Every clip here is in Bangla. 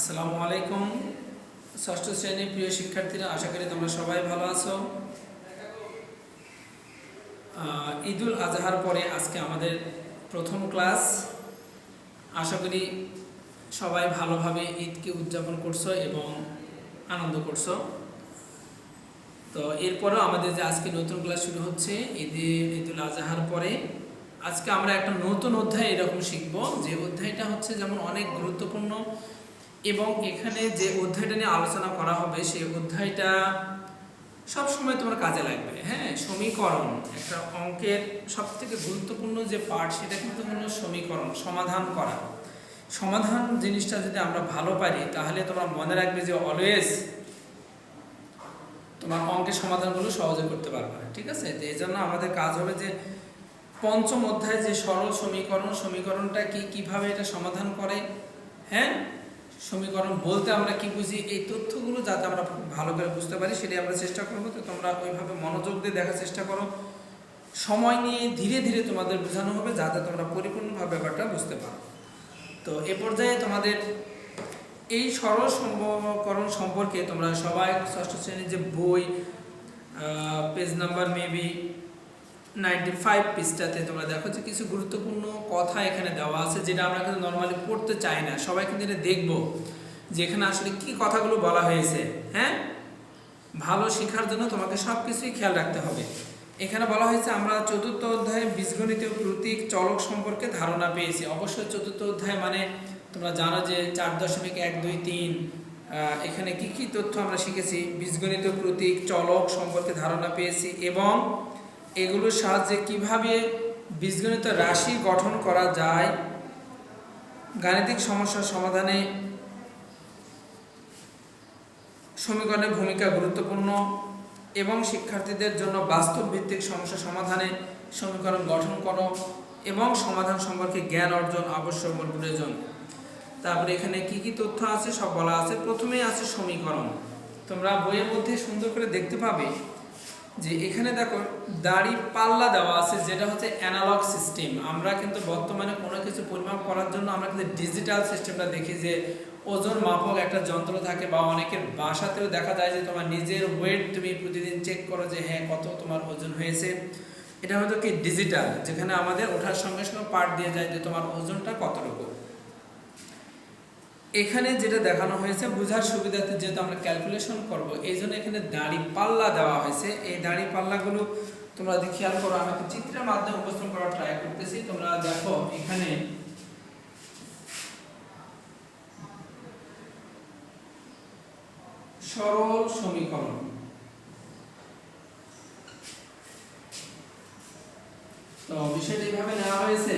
আসসালামু আলাইকুম ষষ্ঠ শ্রেণীর প্রিয় শিক্ষার্থীরা, আশা করি তোমরা সবাই ভালো আছো। ঈদুল আজহার পরে আজকে আমাদের প্রথম ক্লাস। আশা করি সবাই ভালোভাবে ঈদকে উদযাপন করছো এবং আনন্দ করছো। তো এরপরেও আমাদের যে আজকে নতুন ক্লাস শুরু হচ্ছে ঈদুল আজহার পরে, আজকে আমরা একটা নতুন অধ্যায় এরকম শিখব, যে অধ্যায়টা হচ্ছে যেমন অনেক গুরুত্বপূর্ণ এবং এখানে যে অধ্যায়টা নিয়ে আলোচনা করা হবে সেই অধ্যায়টা সবসময় তোমার কাজে লাগবে। হ্যাঁ, সমীকরণ একটা অঙ্কের সবথেকে গুরুত্বপূর্ণ যে পার্ট, সেটা কিন্তু হলো সমীকরণ সমাধান করা। সমাধান জিনিসটা যদি আমরা ভালো পারি তাহলে তোমরা মনে রাখবে যে অলওয়েজ তোমার অঙ্কের সমাধানগুলো সহজে করতে পারবে। ঠিক আছে, তো এই জন্য আমাদের কাজ হবে যে পঞ্চম অধ্যায় যে সরল সমীকরণটা কিভাবে এটা সমাধান করে। হ্যাঁ, সমীকরণ বলতে আমরা কি বুঝি, এই তথ্যগুলো যাতে আমরা ভালো করে বুঝতে পারি সেটাই আমরা চেষ্টা করবো। তো তোমরা ওইভাবে মনোযোগ দিয়ে দেখার চেষ্টা করো, সময় নিয়ে ধীরে ধীরে তোমাদের বোঝানো হবে যাতে তোমরা পরিপূর্ণভাবে ব্যাপারটা বুঝতে পারো। তো এ পর্যায়ে তোমাদের এই সরল সমীকরণ সম্পর্কে তোমরা সবাই ষষ্ঠ শ্রেণীর যে বই পেজ নাম্বার মেবি 95 পৃষ্ঠাতে তোমরা দেখো যে কিছু গুরুত্বপূর্ণ কথা এখানে দেওয়া আছে, যেটা আমরা কিন্তু নর্মালি পড়তে চাই না। সবাই কিন্তু এটা দেখবো যে এখানে আসলে কি কথাগুলো বলা হয়েছে। হ্যাঁ, ভালো শেখার জন্য তোমাকে সব কিছুই খেয়াল রাখতে হবে। এখানে বলা হয়েছে আমরা চতুর্থ অধ্যায়ে বীজগণিতীয় প্রতীক চলক সম্পর্কে ধারণা পেয়েছি। অবশ্যই চতুর্থ অধ্যায় মানে তোমরা জানো যে 4.1, 2, 3 এখানে কি তথ্য আমরা শিখেছি। বীজগণিতীয় প্রতীক চলক সম্পর্কে ধারণা পেয়েছি এবং এগুলোর সাহায্যে কিভাবে বীজগণিত রাশি গঠন করা যায়, গাণিতিক সমস্যার সমাধানে সমীকরণের ভূমিকা গুরুত্বপূর্ণ এবং শিক্ষার্থীদের জন্য বাস্তব ভিত্তিক সমস্যা সমাধানে সমীকরণ গঠন করো এবং সমাধান সম্পর্কে জ্ঞান অর্জন আবশ্যক ও প্রয়োজন। তারপরে এখানে কি তথ্য আছে সব বলা আছে। প্রথমেই আছে সমীকরণ। তোমরা বইয়ের মধ্যে সুন্দর করে দেখতে পাবে যে এখানে দেখো দাড়ি পাল্লা দেওয়া আছে, যেটা হচ্ছে অ্যানালগ সিস্টেম। আমরা কিন্তু বর্তমানে কোনো কিছু পরিমাপ করার জন্য আমরা কিন্তু ডিজিটাল সিস্টেমটা দেখি, যে ওজন মাপক একটা যন্ত্র থাকে, বা অনেকের বাসাতেও দেখা যায় যে তোমার নিজের ওয়েট তুমি প্রতিদিন চেক করো যে হ্যাঁ কত তোমার ওজন হয়েছে। এটা হয়তো কি ডিজিটাল, যেখানে আমাদের ওঠার সঙ্গে সঙ্গে পার্ট দিয়ে যায় যে তোমার ওজনটা কতটুকু। এখানে যেটা দেখানো হয়েছে বোঝার সুবিধাতে, যেহেতু আমরা ক্যালকুলেশন করব এই জন্য এখানে দাড়ি পাল্লা দেওয়া হয়েছে। এই দাড়ি পাল্লাগুলো তোমরা যদি খেয়াল করো, আমি একটা চিত্রের মাধ্যমে উপস্থাপন করার ট্রাই করতেছি। তোমরা দেখো এখানে সরল সমীকরণ, তো বিষয়টা এইভাবে নেওয়া হয়েছে।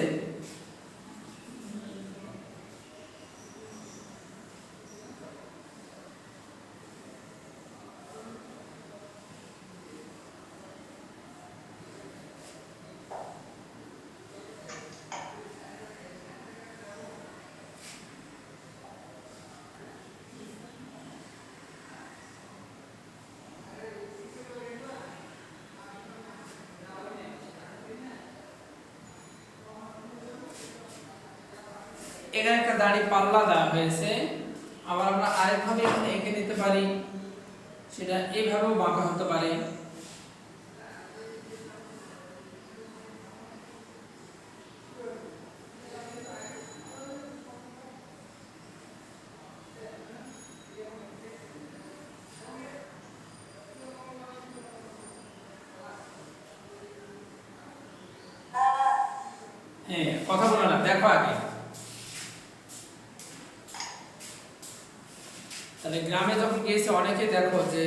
এখানে একটা দাড়ি পাল্লা দেওয়া হয়েছে। আবার আমরা আরেকভাবে এখানে এঁকে নিতে পারি, সেটা এইভাবেও বাঁকা হতে পারে। হ্যাঁ, কথা বলো না, দেখো আগে। তাহলে গ্রামে যখন গিয়েছে অনেকে দেখো যে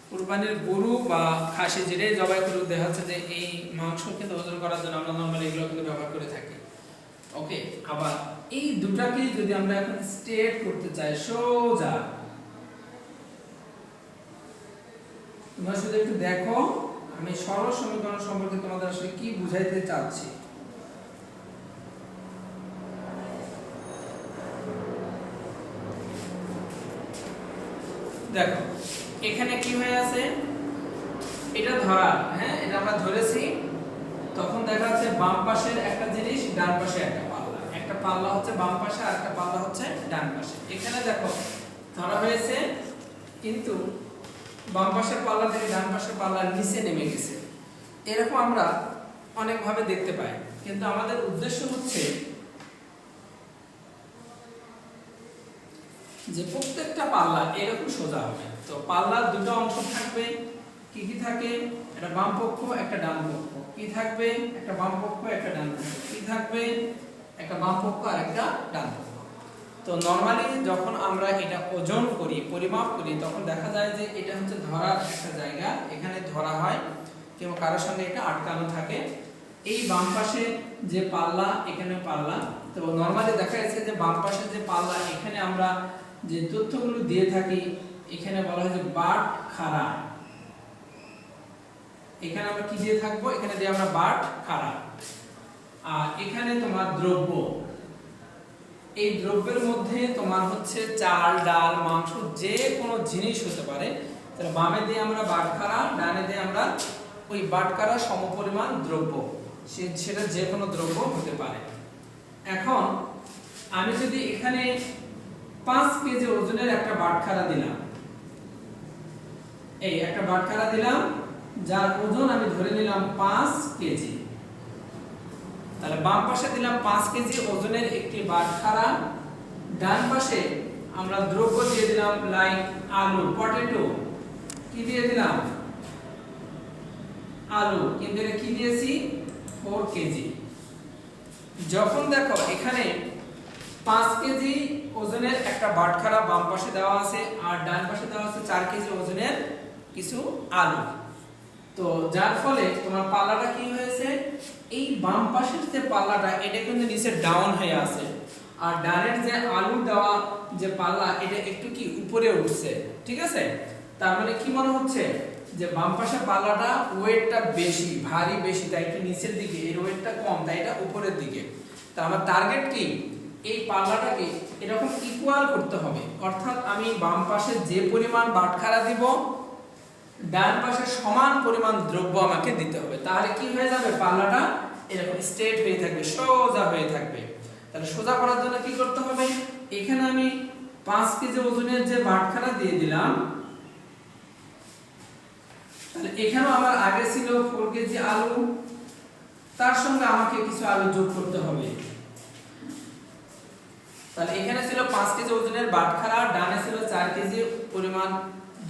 কুরবানির গরু বা খাসি যেটাই জবাই করুক, দেখা যাচ্ছে যে এই মাংস কিন্তু ওজন করার জন্য আমরা নর্মালি এগুলো কিন্তু ব্যবহার করে থাকি। ওকে, আবার এই দুটাকে যদি আমরা এখন স্ট্রেট করতে চাই সোজা, তোমরা শুধু একটু দেখো আমি সরল সমীকরণ সম্পর্কে তোমাদের আসলে কি বুঝাইতে চাচ্ছি। দেখো এখানে কি হয়ে আছে, এটা ধরা। হ্যাঁ, এটা আমরা ধরেছি। তখন দেখা যাচ্ছে বাম পাশের একটা জিনিস, ডান পাশে একটা পাল্লা। একটা পাল্লা হচ্ছে বাম পাশে আর একটা পাল্লা হচ্ছে ডান পাশে। এখানে দেখো ধরা হয়েছে কিন্তু বাম পাশের পাল্লা থেকে ডান পাশের পাল্লার নিচে নেমে গেছে। এরকম আমরা অনেকভাবে দেখতে পাই, কিন্তু আমাদের উদ্দেশ্য হচ্ছে যে প্রত্যেকটা পাল্লা এরকম সোজা হবে। তো পাল্লার দুটো অংশ থাকবে, কি কি থাকে, একটা বাম পক্ষ একটা ডান পক্ষ, কি থাকবে একটা বাম পক্ষ একটা ডান পক্ষ, কি থাকবে একটা বাম পক্ষ আর একটা ডান পক্ষ। তো নরমালি যখন আমরা এটা ওজন করি, পরিমাপ করি, তখন দেখা যায় যে এটা হচ্ছে ধরার একটা জায়গা, এখানে ধরা হয় কিংবা কারোর সঙ্গে এটা আটকানো থাকে। এই বাম পাশে যে পাল্লা, এখানে পাল্লা, তো নরমালি দেখা যাচ্ছে যে বাম পাশে যে পাল্লা, এখানে আমরা যে তথ্যগুলো দিয়ে থাকি, এখানে বলা হয় যে বাট খাড়া। এখানে আমরা কি দিয়ে থাকবো, এখানে দিয়ে আমরা বাট খাড়া। আর এখানে তোমার দ্রব্য, এই দ্রব্যের মধ্যে তোমার হচ্ছে চাল ডাল মাংস যে কোনো জিনিস হতে পারে। তাহলে বামে দিয়ে আমরা বাটখারা, ডানে দিয়ে আমরা ওই বাটখারা সমপরিমাণ দ্রব্য, সেটা যে কোনো দ্রব্য হতে পারে। এখন আমি যদি এখানে 5 কেজি ওজনের একটা বাটখারা দিলাম, এই একটা বাটখারা দিলাম যার ওজন আমি ধরে নিলাম 5 কেজি, তাহলে বাম পাশে দিলাম 5 কেজি ওজনের একটি বাটখারা, ডান পাশে আমরা দ্রব্য দিয়ে দিলাম লাইক আলু, পটেটো, কি দিয়ে দিলাম আলু, কিন্তু এটা কি দিয়েছি 4 কেজি। যখন দেখো এখানে 5 কেজি ওজনের একটা বাটখারা বাম পাশে দেওয়া আছে আর ডান পাশে দেওয়া আছে 4 কেজি ওজনের কিছু আলু, তো যার ফলে তোমার পাল্লাটা কি হয়েছে, এই বাম পাশের যে পাল্লাটা এটা কিন্তু নিচে ডাউন হয়ে আছে, আর ডানের যে আলু দেওয়া যে পাল্লা এটা একটু কি উপরে উঠছে, ঠিক আছে। তার মানে কি মনে হচ্ছে যে বাম পাশের পাল্লাটা ওয়েটটা বেশি, ভারী বেশি, তাই একটু নিচের দিকে, এর ওয়েটটা কম তাই এটা উপরের দিকে। তা আমার টার্গেট কি, এই পাল্লাটাকে এরকম ইকুয়াল করতে হবে, অর্থাৎ আমি বাম পাশে যে পরিমাণ বাটখারা দিব ডান পাশে সমান পরিমাণ দ্রব্য আমাকে দিতে হবে, তাহলে কি হয়ে যাবে, পাল্লাটা এরকম স্ট্রেট হয়ে থাকবে, সোজা হয়ে থাকবে। তাহলে সোজা করার জন্য কি করতে হবে, এখানে আমি 5 কেজি ওজনের যে বাটখারা দিয়ে দিলাম, তাহলে এখানেও আমার আগে ছিল 4 কেজি আলু, তার সঙ্গে আমাকে কিছু আলু যোগ করতে হবে। তাহলে এখানে ছিল 5 কেজি ওজনের বাটখারা, ডানে ছিল 4 কেজি পরিমাণ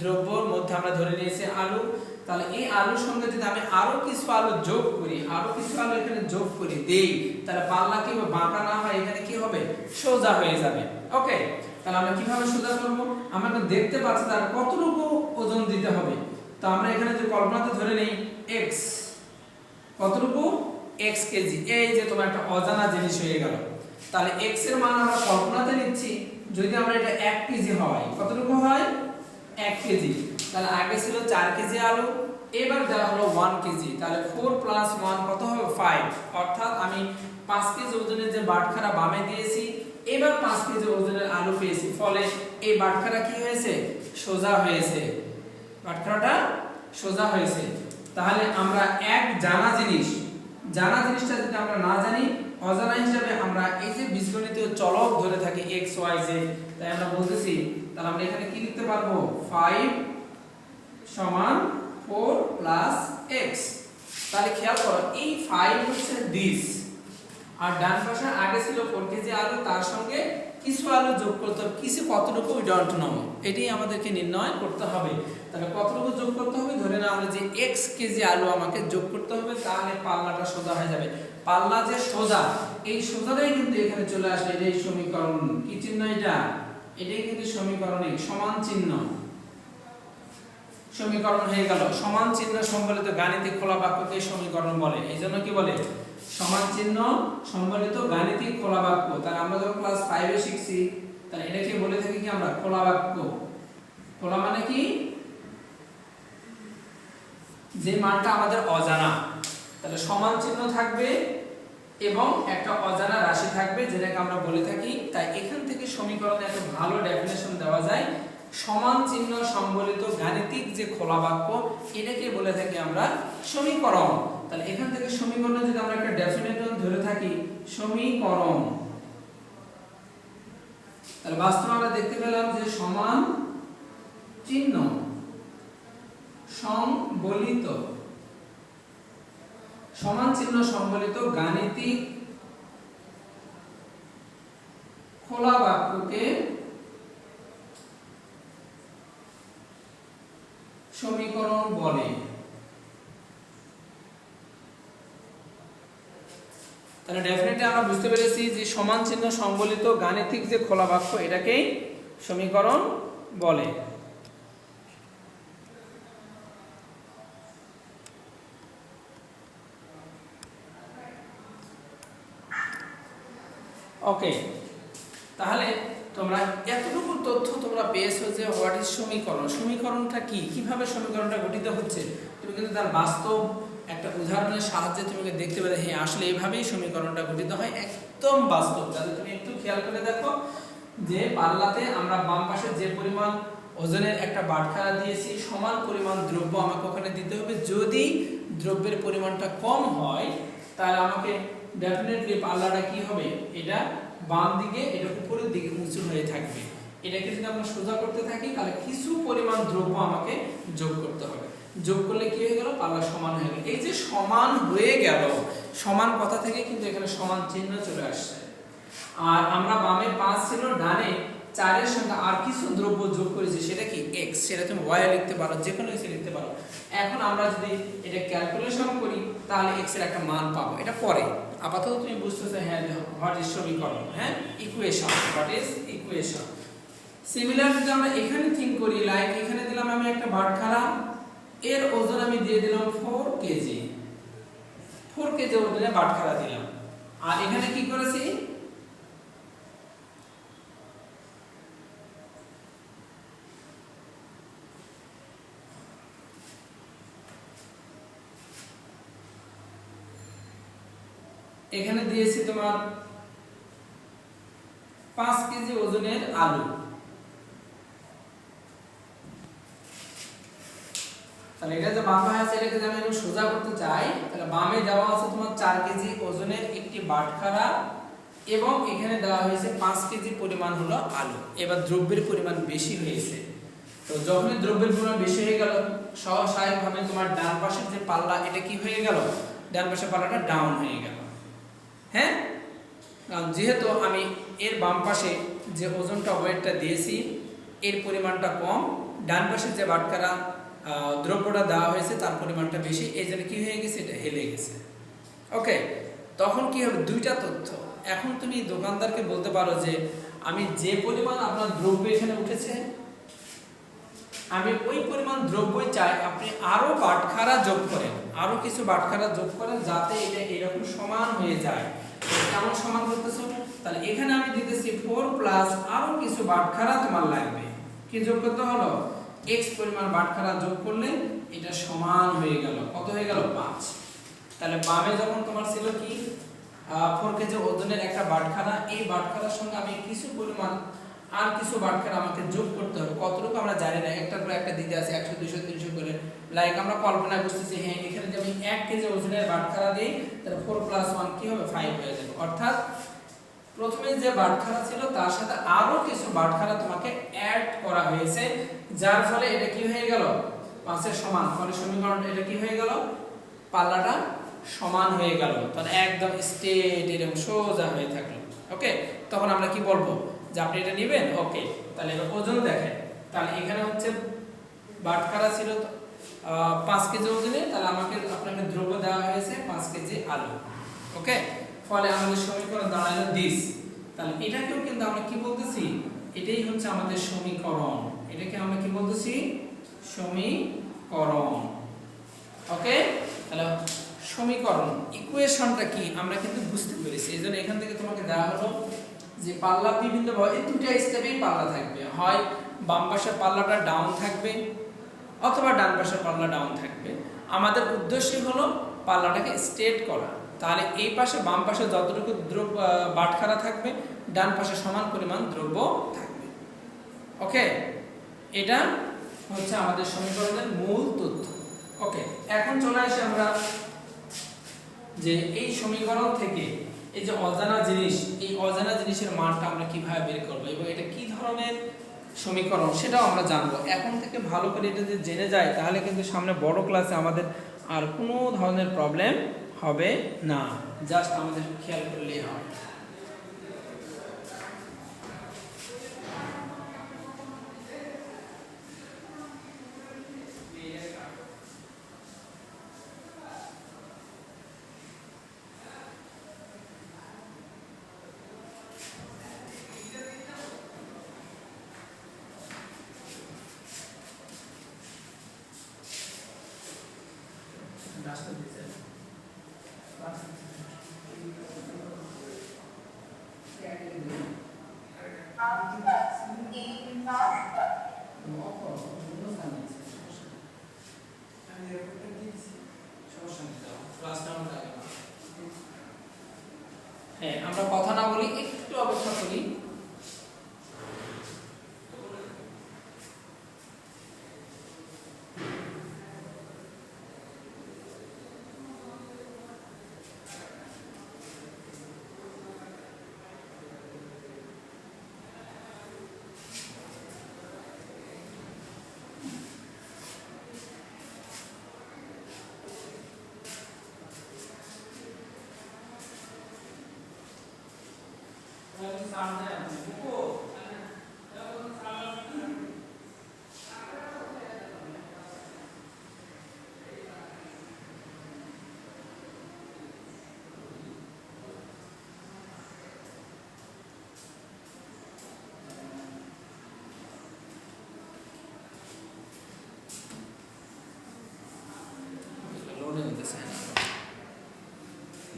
দ্রব্যর মধ্যে আমরা ধরে নিয়েছি আলু। তাহলে এই আলুর সঙ্গে যদি আমি আরো কিছু আলু যোগ করি, আরো কিছু আলু এখানে যোগ করি দেই, তাহলে পাল্লা কি হবে, বাঁকা না হয়, এখানে কি হবে, সোজা হয়ে যাবে। ওকে, তাহলে আমরা কিভাবে সোজা করব, আমরা তো দেখতে পাচ্ছি তার কতটুকু ওজন দিতে হবে। তো আমরা এখানে যে কল্পনাতে ধরে নেই x, কতটুকু x কেজি, এই যে তোমার একটা অজানা জিনিস হয়ে গেল। তাহলে x এর মান আমরা কল্পনাতে নিচ্ছি, যদি আমরা এটা 1 কেজি হয়, কতটুকু হয় 1 কেজি, তাহলে আগে ছিল 4 কেজি আলু, এবার দেওয়া হলো 1 কেজি, তাহলে 4 + 1 কত হবে 5, অর্থাৎ আমি 5 কেজি ওজনের যে বাটখারা বামে দিয়েছি, এবার 5 কেজি ওজনের আলু পেয়েছি, ফলে এই বাটখারা কি হয়েছে, সোজা হয়েছে, বাটখারাটা সোজা হয়েছে। তাহলে আমরা এক জানা জিনিসটা যদি আমরা না জানি, অজানা হিসাবে আমরা এই যে বীজগণিতীয় চলক ধরে থাকি x y z, তাই আমরা বলতেছি, তাহলে আমরা এখানে কি লিখতে পারবো, 5 = 4 + x। তাহলে খেয়াল করো এই 5 হচ্ছে দিস, আর ডান পাশে আগে ছিল 4 কেজি আলু, তার সঙ্গে কিছু আলু যোগ করতে হবে, কিছু কতটুকু উই ডোন্ট নো, এটাই আমাদেরকে নির্ণয় করতে হবে। তাহলে কতটুকু যোগ করতে হবে, ধরে নাও আমরা যে x কেজি আলু আমাকে যোগ করতে হবে, তাহলে পাল্লাটা সোজা হয়ে যাবে। পাল্লা যে সোজা, এই সোজাটাই কিন্তু এখানে চলে আসে, এটাই সমীকরণ, কি চিহ্ন এটা, এটাই কিন্তু সমীকরণিক সমান চিহ্ন, সমীকরণ হয়ে গেল। সমান চিহ্ন সম্বলিত গাণিতিক খোলা বাক্যকে সমীকরণ বলে, এইজন্য কি বলে, সমান চিহ্ন সম্বলিত গাণিতিক খোলা বাক্য। তাহলে আমরা যখন ক্লাস 5 এ শিখছি, তাহলে এটাকে বলে থাকি কি আমরা খোলা বাক্য। খোলা মানে কি, যে মানটা আমাদের অজানা, তাহলে সমান চিহ্ন থাকবে এবং একটা অজানা রাশি থাকবে, যেটাকে আমরা বলে থাকি। তাই এখান থেকে সমীকরণে এত ভালো ডেফিনেশন দেওয়া যায়, সমান চিহ্ন সম্বলিত গাণিতিক যে খোলা বাক্য, এটাকে বলে থাকি আমরা সমীকরণ। তাহলে এখান থেকে সমীকরণে যদি আমরা একটা ডেফিনেশন ধরে থাকি, সমীকরণ, তাহলে বাস্তবে আমরা দেখতে পেলাম যে সমান চিহ্ন সংবলিত গাণিতিক খোলা বাক্যকে সমীকরণ বলে। তাহলে ডেফিনেটলি আমরা বুঝতে পেরেছি যে সমান চিহ্ন সংবলিত গাণিতিক যে খোলা বাক্য এটাকেই সমীকরণ বলে। ওকে, তাহলে তোমরা এতটুকু তথ্য তোমরা পেয়েছো যে হোয়াট ইজ সমীকরণ, সমীকরণটা কি, কিভাবে সমীকরণটা গঠিত হচ্ছে। তুমি কিন্তু তার বাস্তব একটা উদাহরণের সাহায্যে তুমি দেখতে পাবে হ্যাঁ আসলে এইভাবেই সমীকরণটা গঠিত হয়, একদম বাস্তব। তাহলে তুমি একটু খেয়াল করে দেখো যে পাল্লাতে আমরা বাম পাশে যে পরিমাণ ওজনের একটা বাটখারা দিয়েছি সমান পরিমাণ দ্রব্য আমাকে ওখানে দিতে হবে। যদি দ্রব্যের পরিমাণটা কম হয় তাহলে আমাকে ডেফিনেটলি পাল্লাটা কি হবে, এটা বাম দিকে এটা উপরের দিকে উঁচু হয়ে থাকবে। এটাকে যদি আমরা সোজা করতে থাকি তাহলে কিছু পরিমাণ দ্রব্য আমাকে যোগ করতে হবে। যোগ করলে কি হয়ে গেল, পাল্লা সমান হয়ে গেল। এই যে সমান হয়ে গেল, সমান কথা থেকে কিন্তু এখানে সমান চিহ্ন চলে আসছে। আর আমরা বামে 5 ছিল, ডানে 4 এর সঙ্গে আর কিছু দ্রব্য যোগ করেছি, সেটা কি x, সেটা তুমি y লিখতে পারো, যে কোনো কিছু লিখতে পারো। এখন আমরা যদি এটা ক্যালকুলেশন করি তাহলে x এর একটা মান পাবো, এটা পরে। আপাতত তুমি বুঝতেছো হ্যাঁ হোয়াট ইজ সমীকরণ, হ্যাঁ equation, what is equation. Similar যদি আমরা এখানে থিঙ্ক করি, লাইক এখানে দিলাম আমি একটা বাটখারা, এর ওজন আমি দিয়ে দিলাম 4 কেজি, 4 কেজি ওজনের বাটখারা দিলাম। আর এখানে কি করেছি, এখানে দিয়েছি তোমার 5 কেজি ওজনের আলু। তাহলে এটা যে বাম পাশে আছে এটাকে যদি আমি সোজা করতে চাই তাহলে বামে দেওয়া আছে তোমার 4 কেজি ওজনের একটি বাটখারা এবং এখানে দেওয়া হয়েছে 5 কেজি পরিমাণ হলো আলু। এবার দ্রব্যের পরিমাণ বেশি হয়েছে, তো যখনই দ্রব্যের পরিমাণ বেশি হয়ে গেল স্বাভাবিকভাবে তোমার ডান পাশের যে পাল্লা এটা কি হয়ে গেল, ডান পাশের পাল্লাটা ডাউন হয়ে গেল। হ্যাঁ, কারণ যেহেতু আমি এর বাম পাশে যে ওজনটা ওয়েটটা দিয়েছি এর পরিমাণটা কম, ডান পাশে যে বাটখারা দ্রব্যটা দেওয়া হয়েছে তার পরিমাণটা বেশি, এই জন্য কি হয়ে গেছে, এটা হেলে গেছে। ওকে, তখন কি হবে, দুইটা তথ্য। এখন তুমি দোকানদারকে বলতে পারো যে আমি যে পরিমাণ আপনার দ্রব্য এখানে উঠেছে আমি ওই পরিমাণ দ্রব্যই চাই আপনি আরো বাটখারা যোগ করেন, আরো কিছু বাটখারা যোগ করেন যাতে এটা এরকম সমান হয়ে যায়। কেমন সমান করতেছো, তাহলে এখানে আমি দিতেছি 4 প্লাস আরো কিছু বাটখারা তোমার লাগবে, কি যোগ করতে হলো, x পরিমাণ বাটখারা যোগ করলে এটা সমান হয়ে গেল, কত হয়ে গেল, 5। তাহলে বামে যখন তোমার ছিল কি 4 কেজি ওজনের একটা বাটখারা, এই বাটখারার সঙ্গে আমি কিছু পরিমাণ আর কিছু বাটখারা আমাকে যোগ করতে হবে, কতটুকু আমরা জানি না, একটার পর একটা দিতে আছে 100 200 300 করে। লাইক আমরা কল্পনা করতেছি হ্যাঁ এখানে যদি আমি 1 কেজি ওজনের বাটখারা দিই তাহলে 4 প্লাস 1 কি হবে, 5 হয়ে যাবে। অর্থাৎ প্রথমে যে বাটখারা ছিল তার সাথে আরো কিছু বাটখারা তোমাকে অ্যাড করা হয়েছে, যার ফলে এটা কি হয়ে গেল, 5 এর সমান। ফলে সমীকরণটা এটা কি হয়ে গেল, পাল্লাটা সমান হয়ে গেল, তাহলে একদম স্ট্রেট এরকম সোজা হয়ে থাকলো। ওকে, তখন আমরা কি বলবো যে আপনি এটা নেবেন। ওকে, তাহলে এবার ওজন দেখেন, তাহলে এখানে হচ্ছে বাটখারা ছিল 5 কেজি ওজনে, তাহলে আপনাকে দ্রব্য দেওয়া হয়েছে 5 কেজি আলু। ওকে, ফলে আমাদের সমীকরণ দাঁড়ালো দিস। তাহলে এটাকেও কিন্তু আমরা কি বলতেছি, এটাই হচ্ছে আমাদের সমীকরণ, এটাকে আমরা কি বলতেছি, সমীকরণ। ওকে, তাহলে সমীকরণ ইকুয়েশনটা কি আমরা কিন্তু বুঝতে পেরেছি। এইজন্য এখান থেকে তোমাকে দেওয়া হলো যে পাল্লা বিভিন্ন এই দুটো স্টেপেই পাল্লা থাকবে, হয় বাম পাশের পাল্লাটা ডাউন থাকবে অথবা ডান পাশের পাল্লা ডাউন থাকবে। আমাদের উদ্দেশ্য হলো পাল্লাটাকে স্ট্রেট করা, তাহলে এই পাশে বাম পাশে যতটুকু দ্রব্য বাটখারা থাকবে ডান পাশে সমান পরিমাণ দ্রব্য থাকবে। ওকে, এটা হচ্ছে আমাদের সমীকরণের মূল তথ্য। ওকে, এখন চলে আসি আমরা যে এই সমীকরণ থেকে এই যে অজানা জিনিস, এই অজানা জিনিসের মানটা আমরা কিভাবে বের করব এবং এটা কি ধরনের সমীকরণ সেটাও আমরা জানবো। এখন থেকে ভালো করে এটা যদি জেনে যায় তাহলে কিন্তু সামনে বড় ক্লাসে আমাদের আর কোনো ধরনের প্রবলেম হবে না, জাস্ট আমাদের খেয়াল করলেই হয়। হ্যাঁ, আমরা কথা না বলি, একটু অপেক্ষা করি।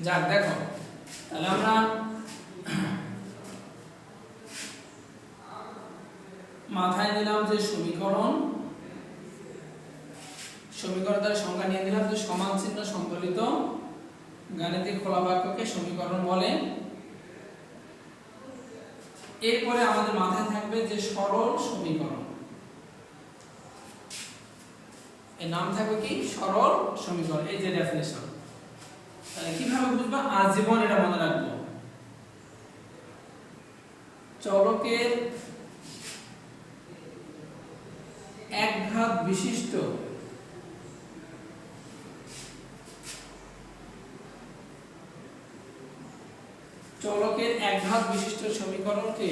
যাক, দেখো তাহলে আমরা মাথায় নিলাম যে সমীকরণের সংখ্যা নিয়ে নিলাম যে সমান চিহ্ন সংবলিত গাণিতিক খোলা বাক্যকে সমীকরণ বলে। এরপরে আমাদের মাথায় থাকবে যে সরল সমীকরণ, এর নাম থাকবে কি? সরল সমীকরণ। এই যে ডেফিনেশন, তাহলে কিভাবে বুঝবো? আজীবন এটা মনে রাখবো। চলকের একঘাত বিশিষ্ট সমীকরণকে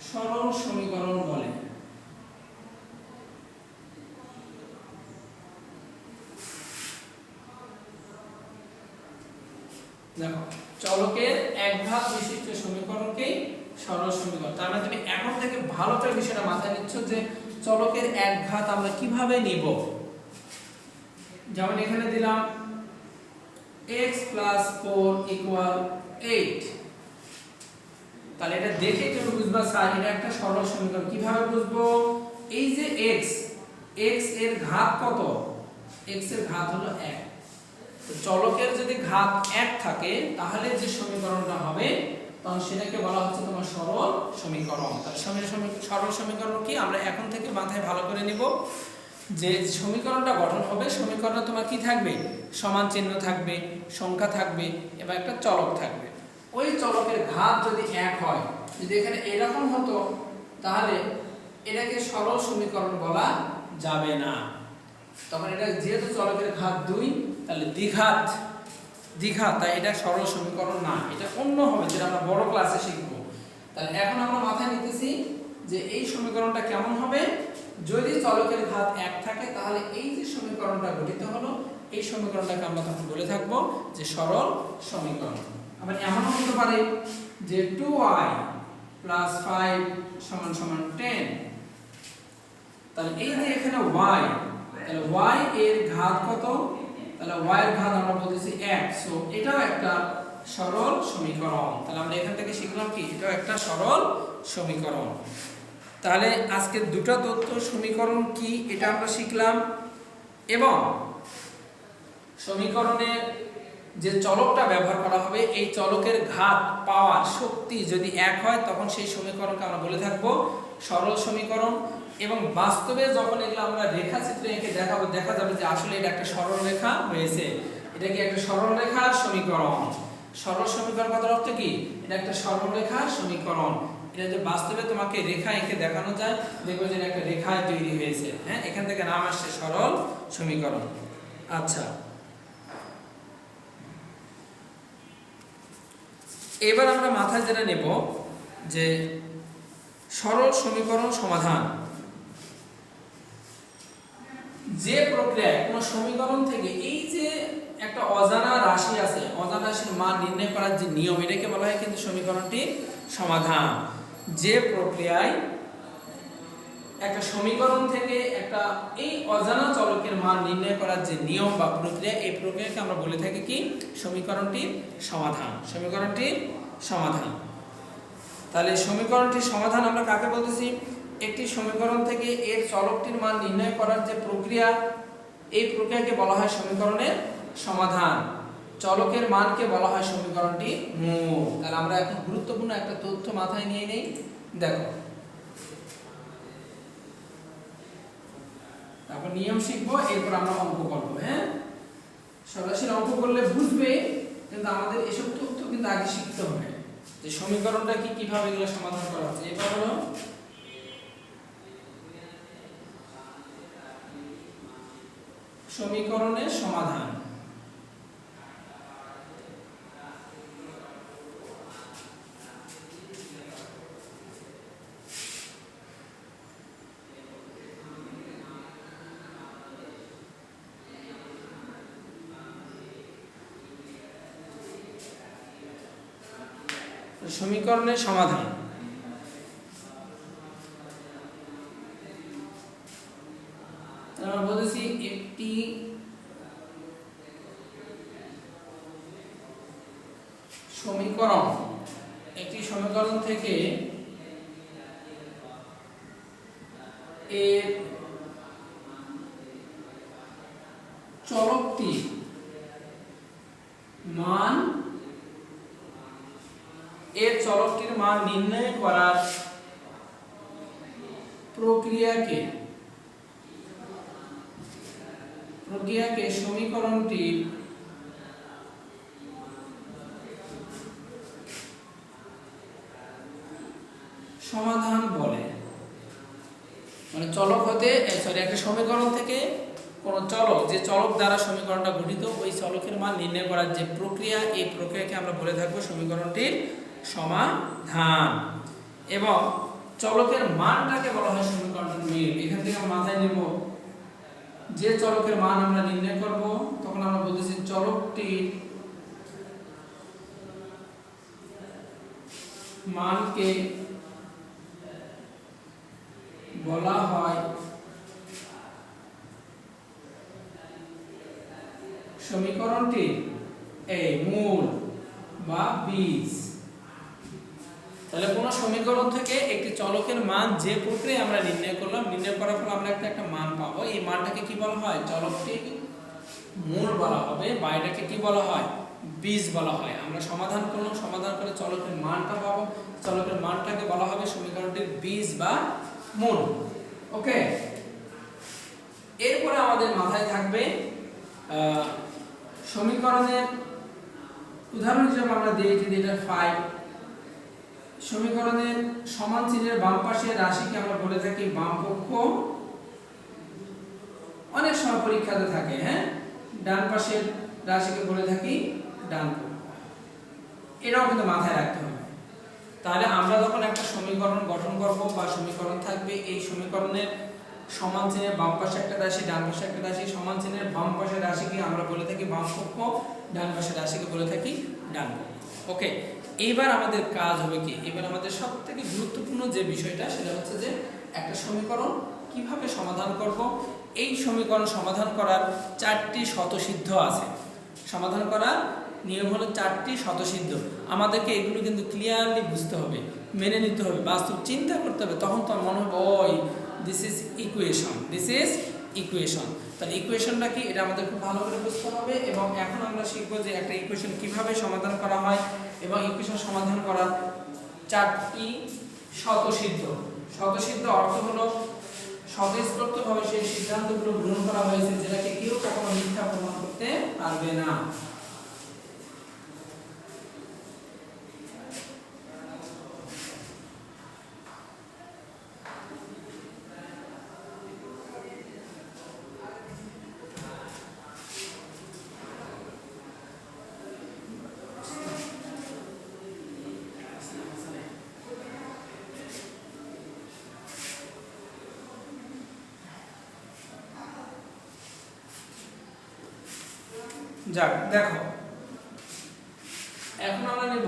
সরল সমীকরণ বলে। দেখো, চলকের একঘাত বিশিষ্ট সমীকরণকে সরল সমীকরণ। তার মানে তুমি এখন থেকে ভালো করে বিষয়টা মাথায় নিচ্ছ যে চলকের একঘাত আমরা কিভাবে নিব। যেমন এখানে দিলাম x + 4 = 8, তাহলে এটা দেখে তুমি বুঝবা স্যার এটা একটা সরল সমীকরণ। কিভাবে বুঝবো? এই যে x এর ঘাত কত? x এর ঘাত হলো 1। তো চলকের যদি ঘাত 1 থাকে তাহলে যে সমীকরণটা হবে তখন সেটাকে বলা হচ্ছে তোমার সরল সমীকরণ। তাহলে সরল সমীকরণ কি আমরা এখন থেকে মাথায় ভালো করে নিব যে সমীকরণটা গঠন হবে, সমীকরণে তোমার কি থাকবে? সমান চিহ্ন থাকবে, সংখ্যা থাকবে এবং একটা চলক থাকবে। ওই চলকের ঘাত যদি 1 হয়, যদি এখানে এরকম হতো তাহলে এটাকে সরল সমীকরণ বলা যাবে না। তখন এটা যেহেতু চলকের ঘাত 2 তাহলে দ্বিঘাত, তাই এটা সরল সমীকরণ না, এটা অন্য হবে যেটা আমরা বড় ক্লাসে শিখব। তাহলে এখন আমরা মাথায় নিতেছি যে এই সমীকরণটা কেমন হবে? যদি চলকের ঘাত 1 থাকে তাহলে এই যে সমীকরণটা গঠিত হলো এই সমীকরণটাকে আমরা তখন বলে থাকবো যে সরল সমীকরণ। আবার এমনও হতে পারে যে 2y + 5 = 10। তাহলে এই যে এখানে y, তাহলে y এর ঘাত কত? তাহলে y এর ঘাত আমরা বলতেছি 1, সো এটাও একটা সরল সমীকরণ। তাহলে আমরা এখান থেকে শিখলাম কি? এটাও একটা সরল সমীকরণ। তাহলে আজকে দুটো তথ্য সমীকরণ কি এটা আমরা শিখলাম, এবং সমীকরণের যে চলকটা ব্যবহার করা হবে এই চলকের ঘাত পাওয়ার শক্তি যদি 1 হয় তখন সেই সমীকরণকে আমরা বলে থাকবো সরল সমীকরণ। এবং বাস্তবে যখন এগুলো আমরা রেখাচিত্রে এঁকে দেখাবো, দেখা যাবে যে আসলে এটা একটা সরল রেখা হয়েছে, এটা কি একটা সরল রেখার সমীকরণ। সরল সমীকরণ কথার অর্থ কি? এটা একটা সরলরেখার সমীকরণ। এটা যে বাস্তবে তোমাকে রেখা এঁকে দেখানো যায়, দেখবে যে একটা রেখায় তৈরি হয়েছে। হ্যাঁ, এখান থেকে নাম আসছে সরল সমীকরণ। আচ্ছা, এবার আমরা মাথায় যেটা নেব যে সরল সমীকরণ সমাধান। যে প্রক্রিয়ায় কোন সমীকরণ থেকে এই যে একটা অজানা রাশি আছে, অজানা রাশির মান নির্ণয় করার যে নিয়ম, এটাকে বলা হয় কিন্তু সমীকরণটির সমাধান। যে প্রক্রিয়ায় একটা সমীকরণ থেকে একটা এই অজানা চলকের মান নির্ণয় করার যে নিয়ম বা প্রক্রিয়া, এই প্রক্রিয়াকে আমরা বলে থাকি কি? সমীকরণটির সমাধান। সমীকরণটির সমাধান। তাহলে সমীকরণটির সমাধান আমরা কাকে বলতেছি? একটি সমীকরণ থেকে এর চলকটির মান নির্ণয় করার যে প্রক্রিয়া, এই প্রক্রিয়াকে বলা হয় সমীকরণের সমাধান। চলকের মানকে বলা হয় সমীকরণটির মূল। তাহলে আমরা এখন গুরুত্বপূর্ণ একটা তথ্য মাথায় নিয়ে নেই। দেখো, তারপর নিয়ম শিখবো, এরপর আমরা অঙ্ক করবো। হ্যাঁ, সরাসরি অঙ্ক করলে বুঝবে, কিন্তু আমাদের এসব তথ্য কিন্তু আগে শিখতে হবে যে সমীকরণটা কি, কিভাবে এগুলো সমাধান করা হচ্ছে। এবার হলো সমীকরণের সমাধান। সমীকরণের সমাধান আমরা বলেছি একটি সমীকরণ থেকে এর চলকটি মান, এর চলকটির মান নির্ণয় করার প্রক্রিয়াকে সমীকরণটির সমাধান বলে। মানে চলক হতে একটা সমীকরণ থেকে কোন চলক, যে চলক দ্বারা সমীকরণটা গঠিত, ওই চলকের মান নির্ণয় করার যে প্রক্রিয়া, এই প্রক্রিয়াকে আমরা বলে থাকবো সমীকরণটির সমাধান। এবং চলকের মানটাকে বলা হয় সমীকরণটির মিল। এখান থেকে আমরা মাথায় নেব, যে চলকের মান আমরা নির্ণয় করব, তখন আমরা বলতেছি চলকটির মানকে বলা হয় সমীকরণটির মূল বা বীজ। তাহলে কোন সমীকরণ থেকে একটি চলকের মান যে প্রক্রিয়ায় আমরা নির্ণয় করলাম, নির্ণয় করার পর আমরা একটা মান পাবো। এই মানটাকে কি বলা হয়? চলকটির মূল বলা হবে, বা এটাকে কি বলা হয়? বীজ বলা হয়। আমরা সমাধান করলাম, সমাধান করে চলকের মানটা পাবো, চলকের মানটাকে বলা হবে সমীকরণটির বীজ বা মূল। ওকে, এরপরে আমাদের মাথায় থাকবে সমীকরণের উদাহরণ হিসেবে আমরা দিয়েছি এটা 5। সমীকরণের সমান চিহ্নের বাম পাশের রাশিকে আমরা বলে থাকি বাম পক্ষ। অনেক সময় পরীক্ষাতে থাকে, হ্যাঁ, ডান পাশের রাশিকে বলে থাকি ডান পক্ষ। এটাও কিন্তু মাথায় রাখতে হবে। তাহলে আমরা যখন একটা সমীকরণ গঠন করব বা সমীকরণ থাকবে, এই সমীকরণের সমান চিহ্নের বাম পাশে একটা রাশি, ডান পাশে একটা রাশি, সমান চিহ্নের বাম পাশের রাশিকে আমরা বলে থাকি বাম পক্ষ, ডান পাশের রাশিকে বলে থাকি ডান পক্ষ। ওকে, এইবার আমাদের কাজ হবে কি? এবার আমাদের সবথেকে গুরুত্বপূর্ণ যে বিষয়টা, সেটা হচ্ছে যে একটা সমীকরণ কিভাবে সমাধান করব। এই সমীকরণ সমাধান করার 4টি স্বতঃসিদ্ধ আছে। সমাধান করার নিয়ম হলো 4টি স্বতঃসিদ্ধ। আমাদেরকে এগুলো কিন্তু ক্লিয়ারলি বুঝতে হবে, মেনে নিতে হবে, বাস্তব চিন্তা করতে হবে। তখন তো মনে হবে ওই দিস ইজ ইকুয়েশন। তাহলে ইকুয়েশনটা কি, এটা আমাদের খুব ভালো করে বুঝতে হবে। এবং এখন আমরা শিখবো যে একটা ইকুয়েশন কিভাবে সমাধান করা হয়, এবং ইকুয়েশন সমাধান করার 4টি স্বতঃসিদ্ধ। স্বতঃসিদ্ধ অর্থ হলো স্বতঃস্ফূর্তভাবে সেই সিদ্ধান্তগুলো গ্রহণ করা হয়েছে, যেটাকে কেউ কখনো মিথ্যা প্রমাণ করতে পারবে না। যাক দেখো, এখন আমরা নেব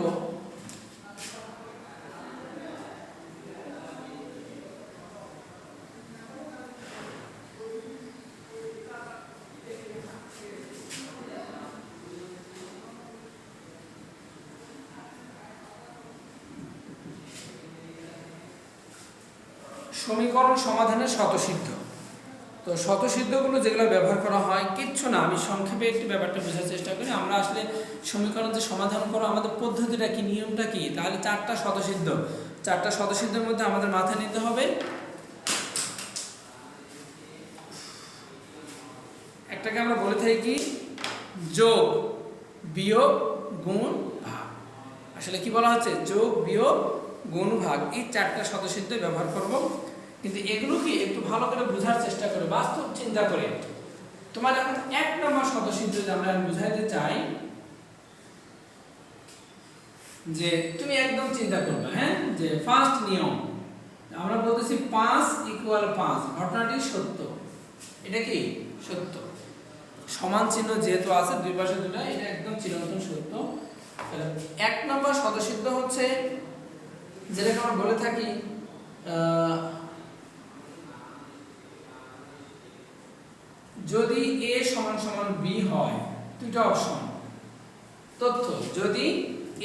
সমীকরণ সমাধানের স্বতঃসিদ্ধ। তো স্বতঃসিদ্ধগুলো যেগুলো ব্যবহার করা হয় কিচ্ছু না, আমি সংক্ষেপে একটু ব্যাপারটা বোঝার চেষ্টা করি। আমরা আসলে সমীকরণ যে সমাধান করো আমাদের পদ্ধতিটা কি, নিয়মটা কি, তাহলে চারটা স্বতঃসিদ্ধের মধ্যে আমাদের মাথায় নিতে হবে একটাকে আমরা বলে থাকি কি যোগ বিয়োগ গুণ ভাগ। আসলে কি বলা হচ্ছে, যোগ বিয়োগ গুণ ভাগ, এই চারটা স্বতঃসিদ্ধ ব্যবহার করব। কিন্তু এগুলো কি একটু ভালো করে বোঝার চেষ্টা করে, বাস্তব চিন্তা করে। তোমার এখন এক নম্বর স্বতঃসিদ্ধ যে আমরা বুঝাইতে চাই, যে তুমি একদম চিন্তা করবে, হ্যাঁ, যে ফার্স্ট নিয়ম আমরা বলতেছি 5 = 5, ঘটনাটি সত্য। এটা কি সত্য, সমান চিহ্ন যেহেতু আছে দুই পাশে দুটো, এটা একদম চিরন্তন সত্য। এক নম্বর স্বতঃসিদ্ধ হচ্ছে যেটাকে আমরা বলে থাকি যদি a = b হয়, দুটো অপশন তথ্য, যদি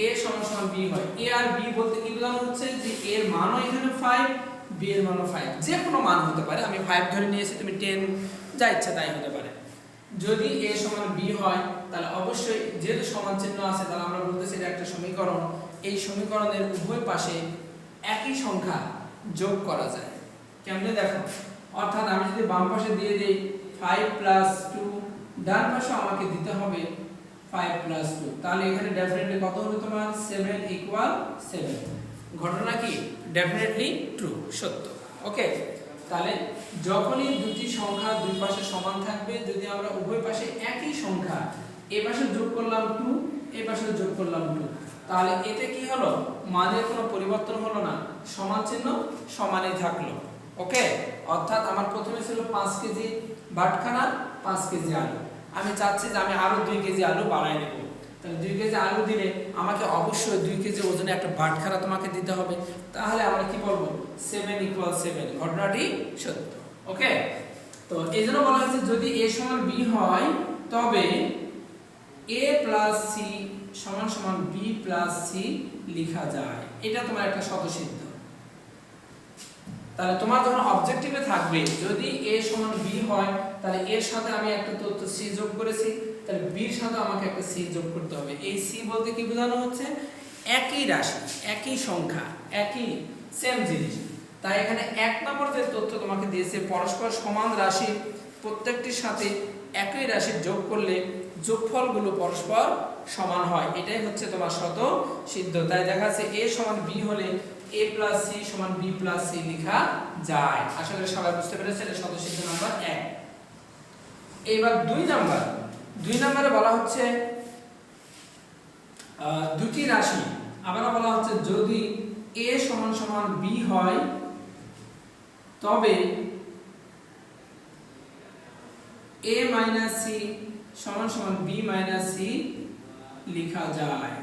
a = b হয়, a আর b বলতে কি বোঝানো হচ্ছে যে a এর মানও এখানে 5, b এর মানও 5, যে কোনো মান হতে পারে, আমি 5 ধরে নিয়েছি, তুমি 10 যা ইচ্ছা তাই হতে পারে। যদি a = b হয় তাহলে অবশ্যই যেহেতু সমান চিহ্ন আছে তাহলে আমরা বলতেছি এটা একটা সমীকরণ। এই সমীকরণের উভয় পাশে একই সংখ্যা যোগ করা যায়। কেমনে দেখো, অর্থাৎ আমি যদি বাম পাশে দিয়ে দেই 5 + 2, ডান পাশে আমাকে দিতে হবে 5 + 2, তাহলে এখানে ডেফিনেটলি কত হবে তোমার 7 = 7। ঘটনা কি ডেফিনেটলি ট্রু, সত্য। ওকে, তাহলে যখনই দুটি সংখ্যা দুই পাশে সমান থাকবে, যদি আমরা উভয় পাশে একই সংখ্যা, এই পাশে যোগ করলাম 2, এই পাশে যোগ করলাম 2, তাহলে এতে কি হলো, মানের কোনো পরিবর্তন হলো না, সমান চিহ্ন সমানই থাকলো। ওকে, অর্থাৎ আমার প্রথমে ছিল 5 কেজি বাটখারা, 5 কেজি আলু, আমি চাচ্ছি যে আমি আরো 2 কেজি আলু বাড়াই নেব। তাহলে 2 কেজি আলু দিলে আমাকে অবশ্যই 2 কেজি ওজনে একটা বাটখারা তোমাকে দিতে হবে, তাহলে আমরা কি বলবো 7 = 7, ঘটনাটি সত্য। ওকে, তো এইজন্য বলা হয়েছে যদি a = b হয় তবে a + c = b + c লেখা যায়, এটা তোমার একটা স্বতঃসিদ্ধ। তাহলে তোমার যখন অবজেক্টিভে থাকবে যদি a = b হয় তাহলে এর সাথে আমি একটা তথ্য c যোগ করেছি, তাহলে b এর সাথে আমাকে একটা c যোগ করতে হবে। এই c বলতে কি বোঝানো হচ্ছে, একই রাশি, একই সংখ্যা, একই সেম জিনিস। তাই এখানে এক নম্বর যে তথ্য তোমাকে দিয়েছে, পরস্পর সমান রাশি প্রত্যেকটির সাথে একই রাশি যোগ করলে যোগফলগুলো পরস্পর সমান হয়, এটাই হচ্ছে তোমার স্বতঃসিদ্ধ। তাই দেখা যাচ্ছে a = b হলে a + c = b + c লেখা যায়। আশা করি সবাই বুঝতে পেরেছেন, এটা স্বতঃসিদ্ধ নাম্বার 1। এবার 2 নম্বরে বলা হচ্ছে দুটি রাশি, আবার বলা হচ্ছে যদি a = b হয় তবে a - c = b - c লেখা যায়।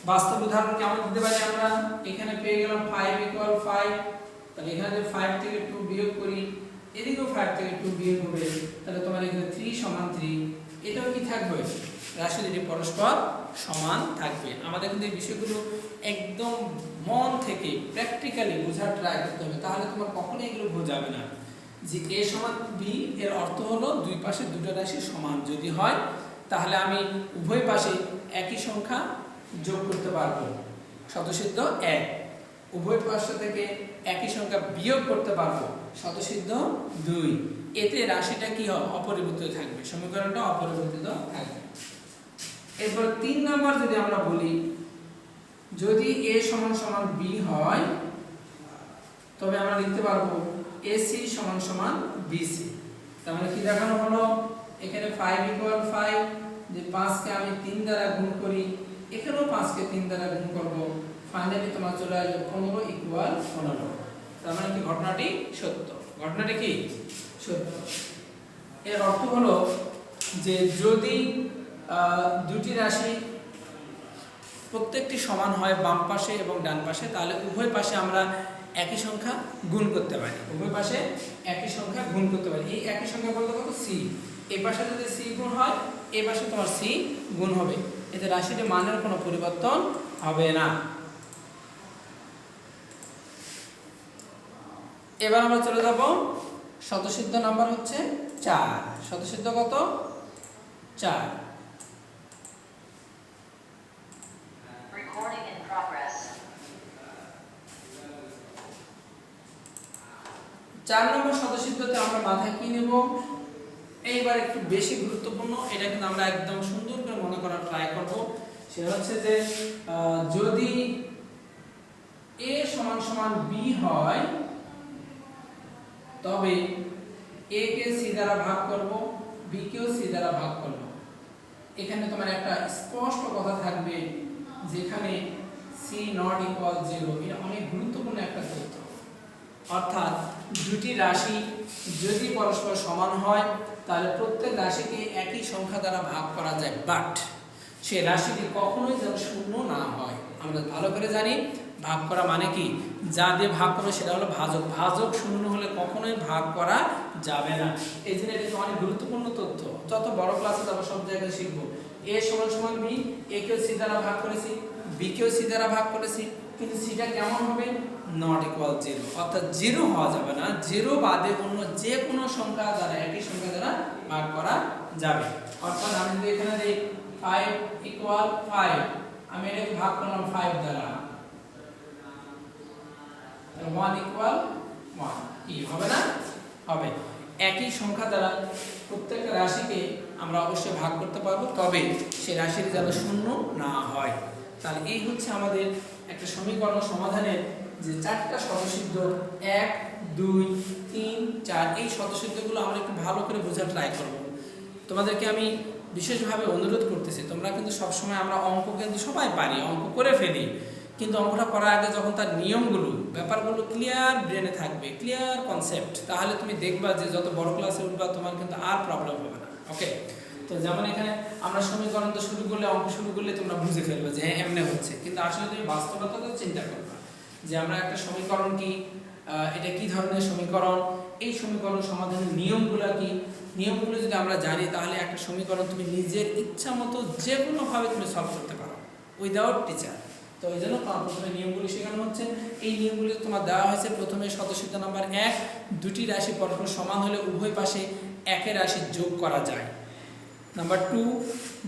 বাস্তব উদাহরণ কেমন দিতে পারি আমরা, এখানে পেয়ে গেলাম 5 = 5, তাহলে এখানে যদি 5 থেকে 2 বিয়োগ করি, এদিকেও 5 থেকে 2 বিয়োগ হবে, তাহলে তোমার এখানে 3 = 3, এটাও কি থাকবে, রাশি দুটি পরস্পর সমান থাকবে। আমাদের কিন্তু এই বিষয়গুলো একদম মন থেকে প্র্যাকটিক্যালি বোঝার ট্রাই করতে হবে, তাহলে তোমার কখনোই এগুলো বোঝাবে না। যে a = b এর অর্থ হলো দুই পাশে দুটো রাশি সমান যদি হয় তাহলে আমি উভয় পাশে একই সংখ্যা যোগ করতে পারবো, স্বতঃসিদ্ধ 1। উভয় পাশ থেকে একই সংখ্যা বিয়োগ করতে পারবো, স্বতঃসিদ্ধ 2। এতে রাশিটা কি হবে, অপরিবর্তিত থাকবে, সমীকরণটা অপরিবর্তিত থাকবে। এরপর 3 নম্বর যদি আমরা বলি যদি a = b হয় তবে আমরা লিখতে পারবো ac = bc। তার মানে কি দেখানো হলো, এখানে 5 = 5, যে 5 কে আমি 3 দ্বারা গুণ করি, এখানেও 5 কে 3 দ্বারা গুণ করব, ফাইনালি তোমার চলে আসবে 15 = 15। তার মানে কি ঘটনাটি সত্য, ঘটনাটি কি সত্য। এর অর্থ হলো যে যদি দুটি রাশি প্রত্যেকটি সমান হয় বাম পাশে এবং ডান পাশে, তাহলে উভয় পাশে আমরা একই সংখ্যা গুণ করতে পারি। উভয় পাশে একই সংখ্যা গুণ করতে পারি। এই একই সংখ্যা বলতে কত? সি। এই পাশে যদি সি গুণ হয়, এই পাশে তোমার সি গুণ হবে। এতে রাশিটির মানের কোনো পরিবর্তন হবে না। এবার আমরা চলে যাব স্বতঃসিদ্ধ নাম্বার হচ্ছে 4। স্বতঃসিদ্ধ কত? 4। চার নম্বর স্বতঃসিদ্ধতে আমরা মাথায় কি নেব? এইবার একটু বেশি গুরুত্বপূর্ণ, এটা কিন্তু আমরা একদম সুন্দর করে মনে করার ট্রাই করব। সেটা হচ্ছে যে যদি a সমান সমান b হয়, তবে a কে c দ্বারা ভাগ করব, b কেও c দ্বারা ভাগ করব। এখানে তোমার একটা স্পষ্ট কথা থাকবে, যেখানে c not equal 0, এটা অনেক গুরুত্বপূর্ণ একটা তথ্য। অর্থাৎ দুটি রাশি যদি পরস্পর সমান হয়, তাহলে প্রত্যেক রাশিকে একই সংখ্যা দ্বারা ভাগ করা যায়, বাট সেই রাশিটি কখনোই যেন শূন্য না হয়। আমরা ভালো করে জানি ভাগ করা মানে কি, যা দিয়ে ভাগ করবে সেটা হলো ভাজক। ভাজক শূন্য হলে কখনোই ভাগ করা যাবে না। এই জন্য এটা অনেক গুরুত্বপূর্ণ তথ্য। যত বড় ক্লাসে যাবো সব জায়গায় শিখবো। a সমান সমান b, a কেও c দ্বারা ভাগ করেছি, b কেও c দ্বারা ভাগ করেছি, কিন্তু সিটা কেমন হবে? নট ইকুয়াল 0, অর্থাৎ 0 হওয়া যাবে না। 0 বাদে অন্য যে কোনো সংখ্যা দ্বারা, একই সংখ্যা দ্বারা ভাগ করা যাবে। অর্থাৎ আমি যদি এখানে দেই 5 ইকুয়াল 5, আমি এটাকে ভাগ করলাম 5 দ্বারা, 1 ইকুয়াল 1, কি হবে না? হবে। একই সংখ্যা দ্বারা প্রত্যেকটা রাশিকে আমরা অবশ্যই ভাগ করতে পারবো, তবে সেই রাশির যেন শূন্য না হয়। তাহলে এই হচ্ছে আমাদের একটা সমীকরণ সমাধানের যে 4টা স্বতঃসিদ্ধ, 1, 2, 3, 4, এই স্বতঃসিদ্ধগুলো আমরা একটু ভালো করে বোঝার ট্রাই করব। তোমাদেরকে আমি বিশেষভাবে অনুরোধ করতেছি, তোমরা কিন্তু সবসময়, আমরা অঙ্ক কিন্তু সবাই পারি, অঙ্ক করে ফেলি, কিন্তু অঙ্কটা করার আগে যখন তার নিয়মগুলো, ব্যাপারগুলো ক্লিয়ার ব্রেনে থাকবে, ক্লিয়ার কনসেপ্ট, তাহলে তুমি দেখবা যে যত বড় ক্লাসে উঠবা তোমার কিন্তু আর প্রবলেম হবে না। ওকে, তো যেমন এখানে আমরা সমীকরণ তো শুরু করলে, অঙ্ক শুরু করলে তোমরা বুঝে ফেলবে যে হ্যাঁ এমনি হচ্ছে, কিন্তু আসলে তুমি বাস্তবতা তো চিন্তা করবা যে আমরা একটা সমীকরণ কি, এটা কি ধরনের সমীকরণ, এই সমীকরণ সমাধানের নিয়মগুলো কি, নিয়মগুলো যদি আমরা জানি, তাহলে একটা সমীকরণ তুমি নিজের ইচ্ছা মতো যে কোনোভাবে তুমি সলভ করতে পারো উইদাউট টিচার। তো এই জন্য প্রথমে নিয়মগুলি শেখানো হচ্ছে। এই নিয়মগুলি তোমার দেওয়া হয়েছে। প্রথমে স্বতঃসিদ্ধ নাম্বার 1, দুটি রাশি পরস্পর সমান হলে উভয় পাশে একের রাশি যোগ করা যায়। নাম্বার 2,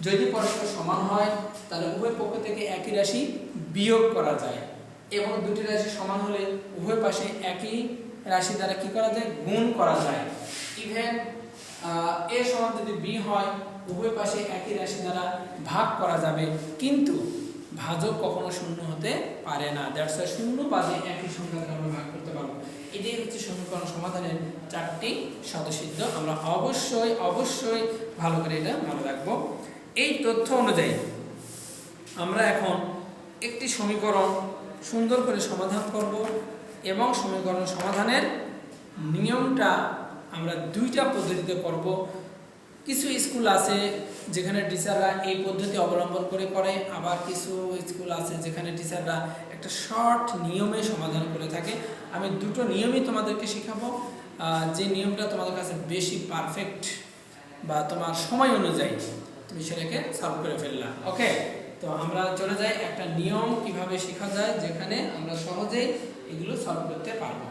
যদি পরস্পর সমান হয় তাহলে উভয় পক্ষ থেকে একই রাশি বিয়োগ করা যায়, এবং দুটি রাশি সমান হলে উভয় পাশে একই রাশি দ্বারা কি করা যায়? গুণ করা যায়। ইভেন a সমান যদি b হয়, উভয় পাশে একই রাশি দ্বারা ভাগ করা যাবে, কিন্তু ভাজক কখনো শূন্য হতে পারে না। দ্যাটস ওয়াই শূন্য বাদে একই সংখ্যা দ্বারা আমরা ভাগ করতে পারবো। এটাই হচ্ছে সমীকরণ সমাধানের 4টি স্বতঃসিদ্ধ। আমরা অবশ্যই অবশ্যই ভালো করে এটা মনে রাখবো। এই তথ্য অনুযায়ী আমরা এখন একটি সমীকরণ সুন্দর করে সমাধান করব, এবং সমীকরণ সমাধানের নিয়মটা আমরা 2টা পদ্ধতিতে করব। কিছু স্কুল আছে যেখানে টিচাররা এই পদ্ধতি অবলম্বন করে করে, আবার কিছু স্কুল আছে যেখানে টিচাররা একটা শর্ট নিয়মে সমাধান করে থাকে। আমি দুটো নিয়মই তোমাদেরকে শেখাবো, যে নিয়মটা তোমাদের কাছে বেশি পারফেক্ট বা তোমার সময় অনুযায়ী তুমি সেটাকে সলভ করে ফেললা। ওকে, তো আমরা চলে যাই একটা নিয়ম কিভাবে শেখা যায়, যেখানে আমরা সহজেই এগুলো সলভ করতে পারবো।